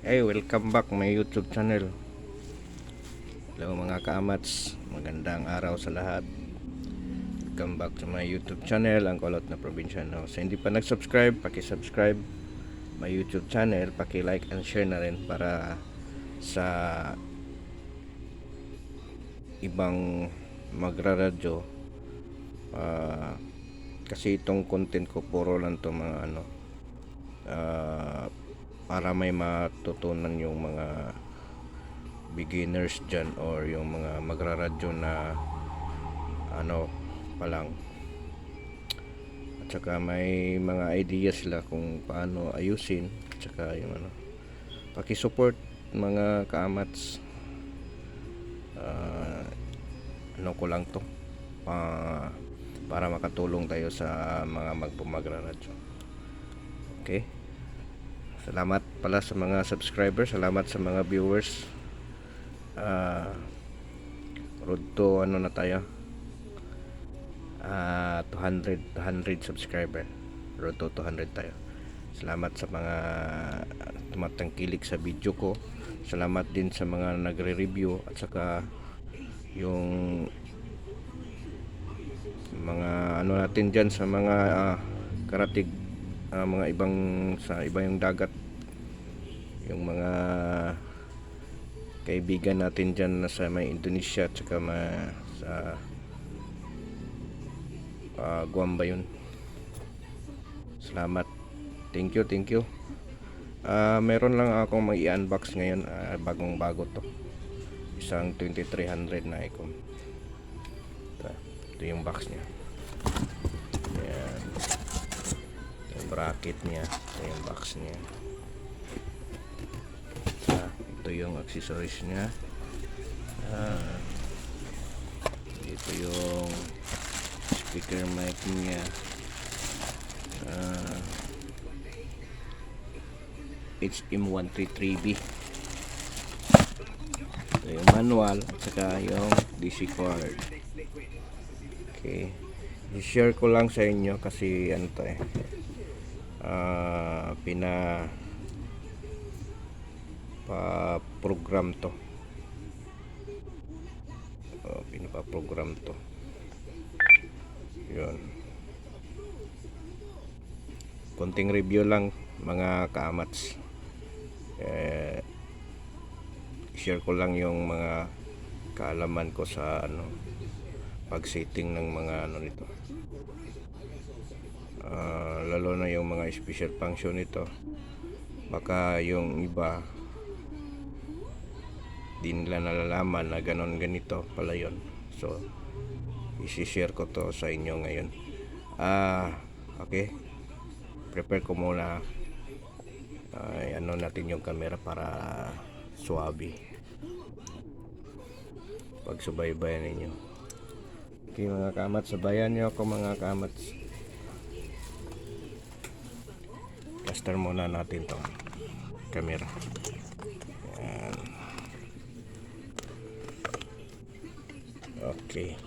Hey, welcome back my YouTube channel. Hello mga kaamats, magandang araw sa lahat. Welcome back to my YouTube channel, ang Kulot na Probinsyano. Sa hindi pa nag-subscribe, paki-subscribe my YouTube channel, paki-like and share na rin para sa ibang magraradyo. Kasi itong content ko puro lang to mga para may matutunan yung mga beginners dyan or yung mga magraradyo na pa lang, at saka may mga ideas sila kung paano ayusin, at saka yung paki-support mga kaamats. Ko lang to para makatulong tayo sa mga magpumagraradyo. Okay, salamat pala sa mga subscribers, salamat sa mga viewers. Road to na tayo, 200 subscriber. Road to 200 tayo. Salamat sa mga tumatangkilik sa video ko. Salamat din sa mga nagre-review, at saka yung mga natin dyan sa mga karatig, mga ibang dagat, yung mga kaibigan natin dyan na sa may Indonesia, at saka sa Guam ba yun. Salamat, thank you. Meron lang akong mag-i-unbox ngayon, bagong bago to, isang 2300 na icon. Ito yung box nya. Ayan, yung bracket nya, ito yung box nya. Ito yung accessories nya. Ito yung speaker mic nya. HM133B. Ito yung manual, at saka yung DC cord. Okay, i-share ko lang sa inyo kasi pinaprogram to. Pinaprogram to. Yun. Konting review lang mga kaamats. Share ko lang yung mga kaalaman ko sa pag-setting ng mga nito. Lalo na yung mga special function nito. Baka yung iba di nila nalalaman na ganito pala yun. So isi-share ko to sa inyo ngayon. Okay, prepare ko muna. Natin yung camera para suwabe pag subaybayan ninyo. Okay mga kamats, sabayan nyo ako mga kamats. Caster muna natin tong camera. Ayan. Okay.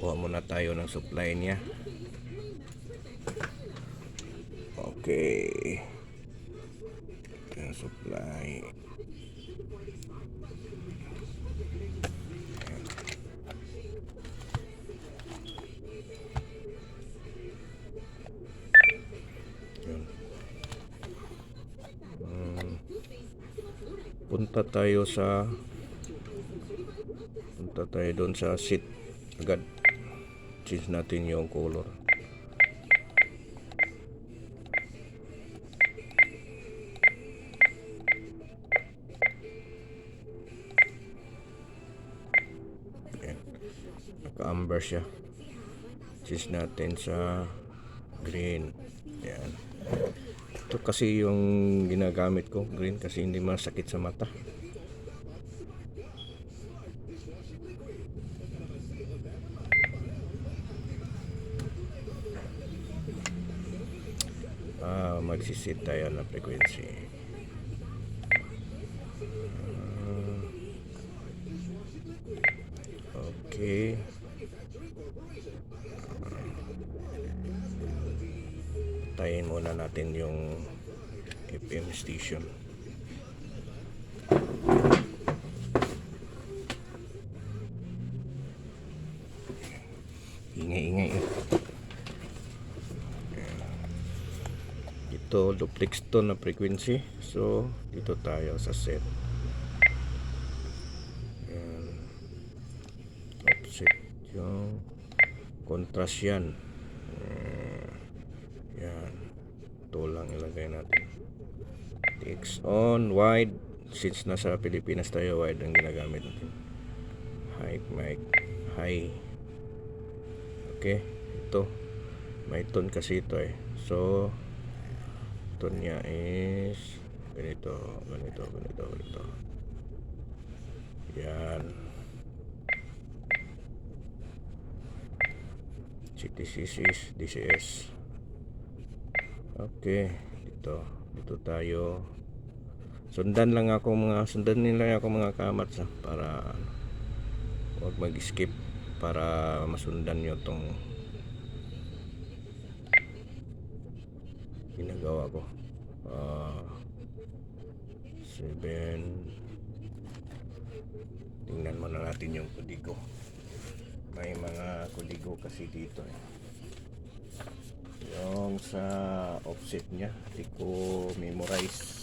Kuha muna tayo ng supply niya. Okay, yung supply. Yun. Punta tayo doon sa seat agad. Change natin yung color. Naka-amber siya. Change natin sa green. Yan. Ito kasi yung ginagamit ko, green, kasi hindi masakit sa mata. magsisit tayo ng frequency. Okay. Tayin muna natin yung FM station. Ingay-ingay eh. Ito duplex to na frequency. So dito tayo sa set. Ayan. Offset yung contrast yan. Yan. Ito lang ilagay natin. Text on wide. Since nasa Pilipinas tayo, wide ang ginagamit natin. High mic. High. Okay. Ito. May tone kasi ito eh. So tone niya is ganito. Yan. CTCC DCS. Okay. Dito tayo. Sundan nila ako mga kamats para huwag mag-skip para masundan nyo tong ginagawa ko. 7. Tingnan muna natin yung kudigo. May mga kudigo kasi dito eh. Yung sa offset nya di ko memorize.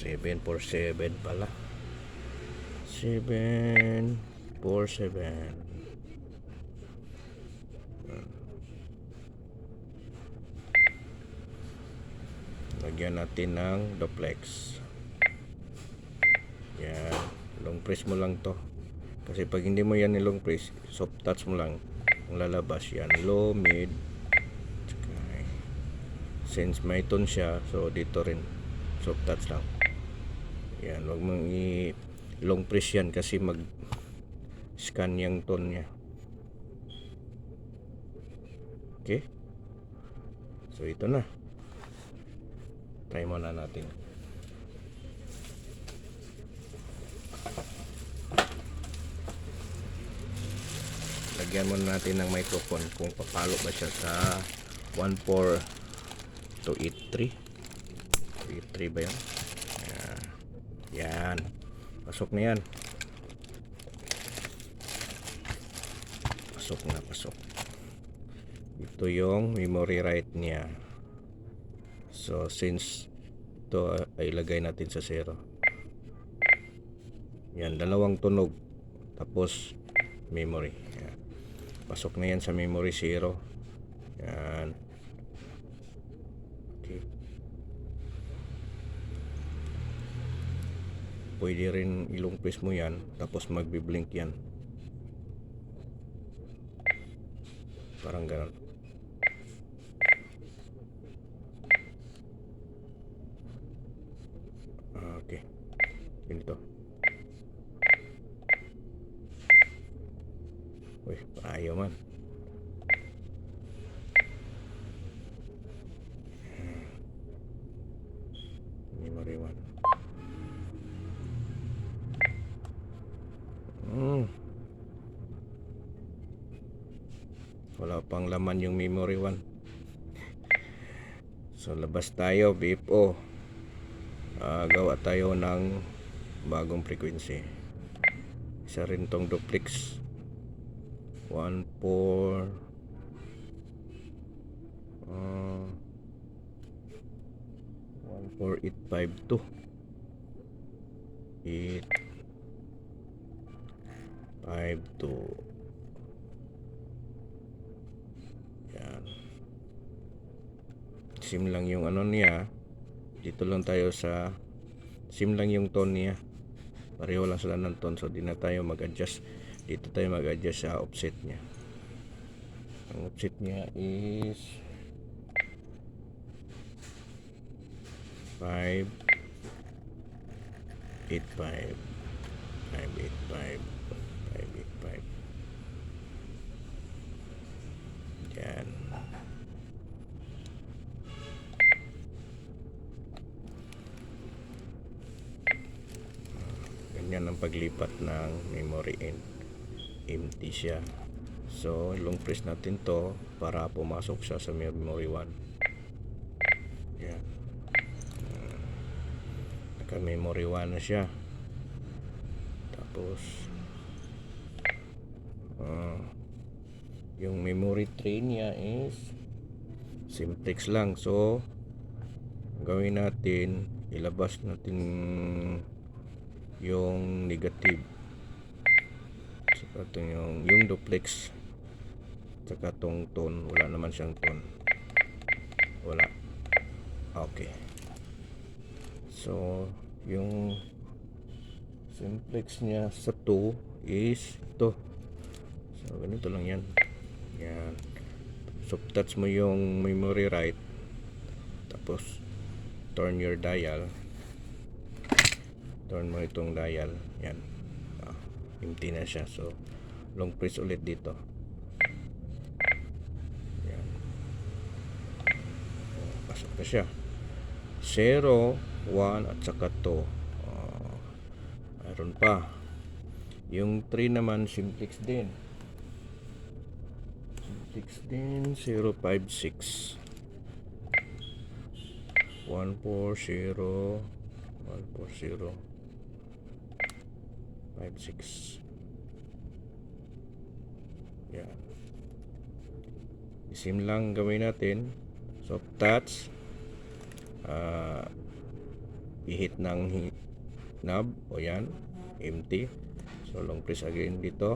747 pala. 747. Lagyan natin ng duplex. Yan, long press mo lang to. Kasi pag hindi mo yan ni long press, soft touch mo lang, ang lalabas yan low, mid. Since may tone siya, so dito rin soft touch lang. Yan, wag mong long press yan kasi mag scan yung tone nya. Okay, so ito na, try muna natin. Lagyan muna natin ng microphone kung papalo ba siya sa 14283 ba yan? Yan, pasok na yan. Pasok. Ito yung memory write niya. So since ito ay ilagay natin sa 0. Yan, dalawang tunog tapos memory. Yan. Pasok na yan sa memory 0. Yan. Okay. Pwede rin ilong press mo yan tapos magbi-blink yan. Parang ganun. Okay. Ganito. Uy, ayaw man. Memory 1. Wala pang laman yung memory 1. So labas tayo, BFO. Gawa tayo ng bagong frequency. Isa rin tong duplex 14852 852. Yan. Sim lang yung ano niya. Dito lang tayo sa sim lang yung tone niya. Pareho lang sila ng tone, so di na tayo mag-adjust. Dito tayo mag-adjust sa offset niya. Ang offset niya is 585. 585. 585. Yan. Ganyan ang paglipat ng memory and empty siya. So, long press natin to para pumasok siya sa memory 1. Yan. Naka memory 1 na siya. Tapos yung memory 3 niya is simplex lang. So, gawin natin, ilabas natin yung negative. Saka yung duplex. Saka tong tone, wala naman siyang tone. Wala. Okay. So, yung simplex niya sa 2 is ito. So, ganito lang yan. Yan. Soft touch mo yung memory right. Tapos, turn your dial. Turn mo itong dial. Yan. Empty na siya. So, long press ulit dito. Yan. Pasok na siya. 0, 1, at saka 2. Mayroon pa. Yung 3 naman, simplex din. Simplex din, 056. 140. 140. 56. Yan. Isim lang gawin natin. Soft touch. I-hit ng knob. O yan. Empty. So long press again dito.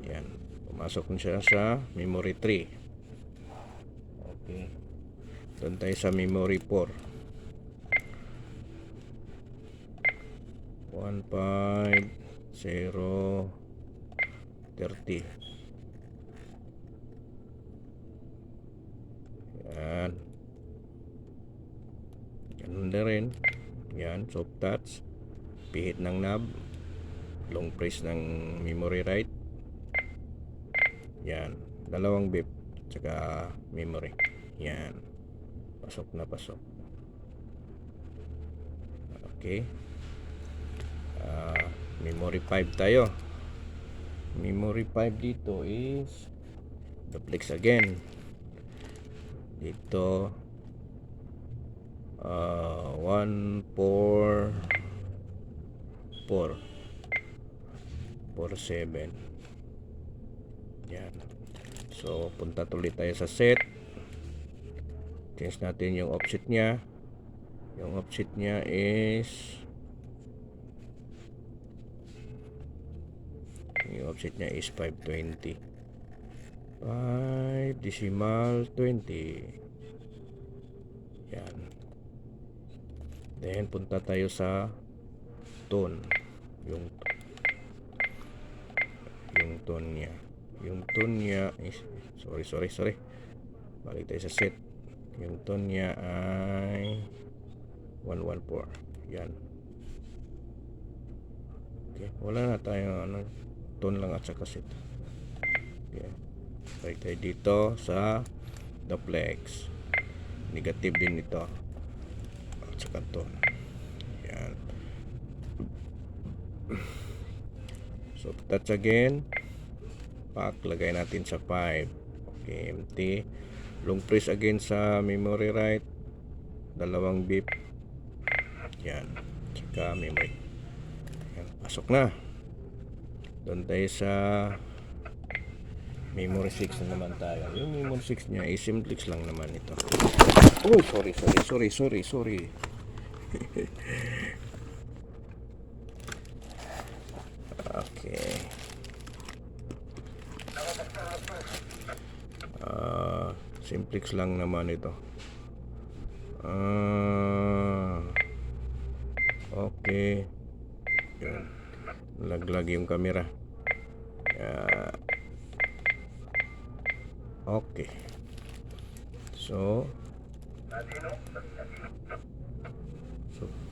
Yan. Pumasok na siya sa memory 3. Okay. Doon tayo sa memory 4. 1, 5, 0, 30. Yan. Ganun na rin. Yan, soft touch. Pihit ng knob. Long press ng memory right. Yan. Dalawang beep. Tsaka memory. Yan. Pasok na pasok. Okay. Memory 5 tayo. Memory 5 dito is duplex again. Dito 1, 4, 4, 7. Yan. So punta tuloy tayo sa set. Change natin yung offset nya. Yung offset nya is yung offset nya is 520. 5 decimal 20. Yan. Then punta tayo sa tone. Yung tone nya. Yung tone nya is sorry. Balik tayo sa set. Yung tone nya ay 114. Yan. Okay, wala na tayo tone lang at saka set. Okay. Balik tayo dito sa duplex. Negative din ito. At saka tone. Yan. So touch again. Lagay natin sa 5. Okay, empty. Long press again sa memory right. Dalawang beep. Yan. Saka memory. Yan. Pasok na. Doon tayo sa memory 6 na naman tayo. Yung memory 6 nya is simplex lang naman ito. Oh, sorry. Okay. Simplex lang naman ito. Okay. Yun. Laglag yung camera. Okay. So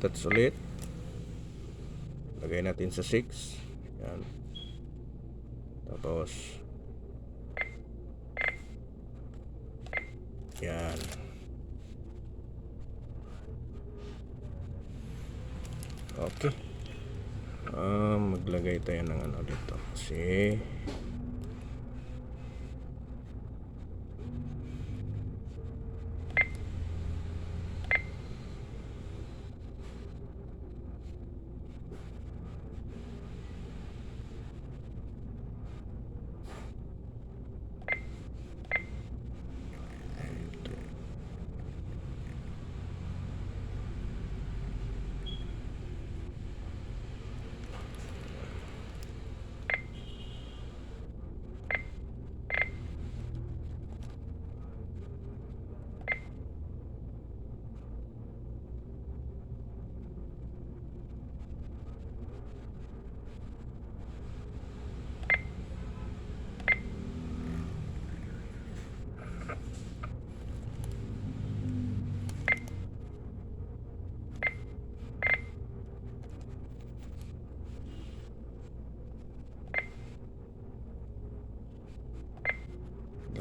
touch ulit. lagay natin sa 6. Yan. Tapos yan. Okay. Maglagay tayo ng ano dito kasi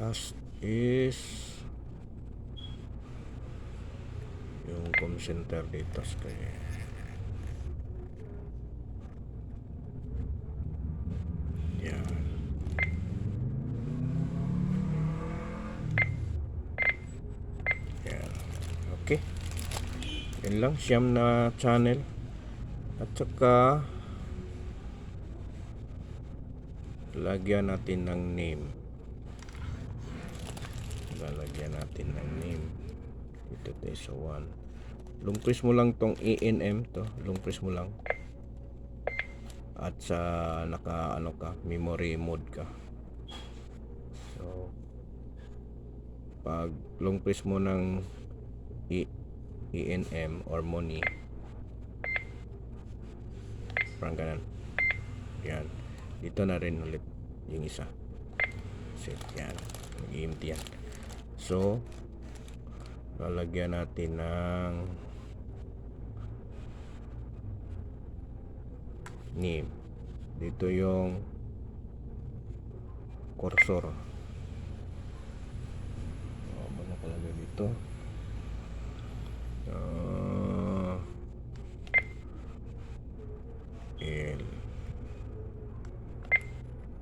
last is yung com center dito kaya yan. Yan. Okay, yun lang, siyam na channel at saka lagyan natin ng name. Lalagyan natin ng name dito tayo sa 1. Long press mo lang tong ENM to, long press mo lang at sa naka ano ka, memory mode ka. So pag long press mo ng ENM or money, parang ganun. Yan, dito na rin ulit yung isa. Set yan, mag-empty yan. So lalagyan natin ng name. Dito yung cursor. Ano nakalagay dito? L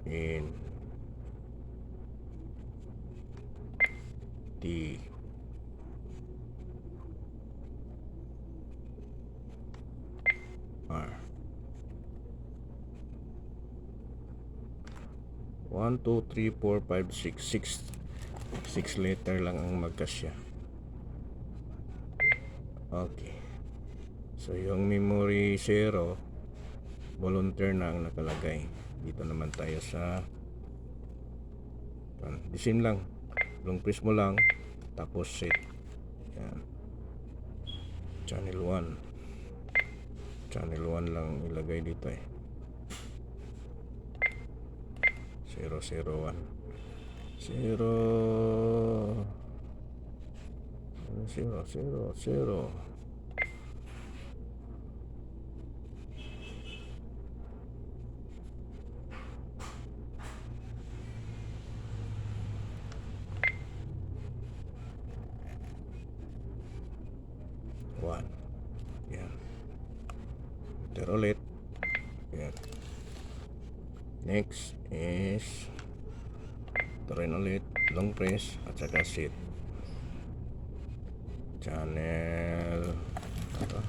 N T R 1, 2, 3, 4, 5, 6 6 letter lang ang magkasya. Okay, so yung memory 0 volunteer na ang nakalagay. Dito naman tayo sa the same lang, long press mo lang tapos set. Yan, channel 1 lang ilagay dito 001 0 1. Yan, enter ulit. Yan, next is rin ulit, long press at saka set. Channel ito.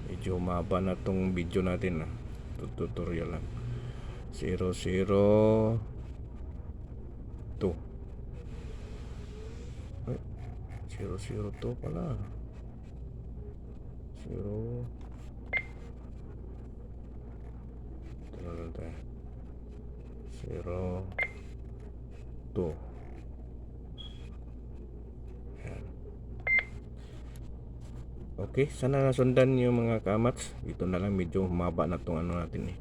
Medyo mahaba na tong video natin tutorial lang. 002 002 pala. 0 02. Yan. Okay, sana nasundan yung mga kamats. Dito na lang, medyo humaba na tong ano natin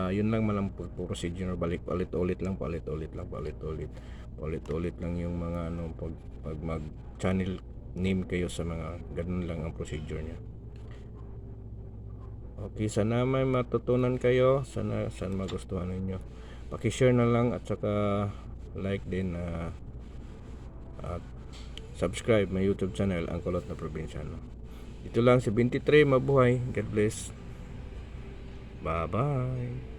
Yun lang man ang procedure, balik ulit-ulit lang, paulit-ulit lang yung mga ano, pag mag channel name kayo sa mga ganun lang ang procedure niya. Okay, sana may matutunan kayo, sana magustuhan ninyo. Paki-share na lang at saka like din at subscribe my YouTube channel, ang Kulot na Probinsyano. Ito lang si 23, mabuhay. God bless. Bye-bye.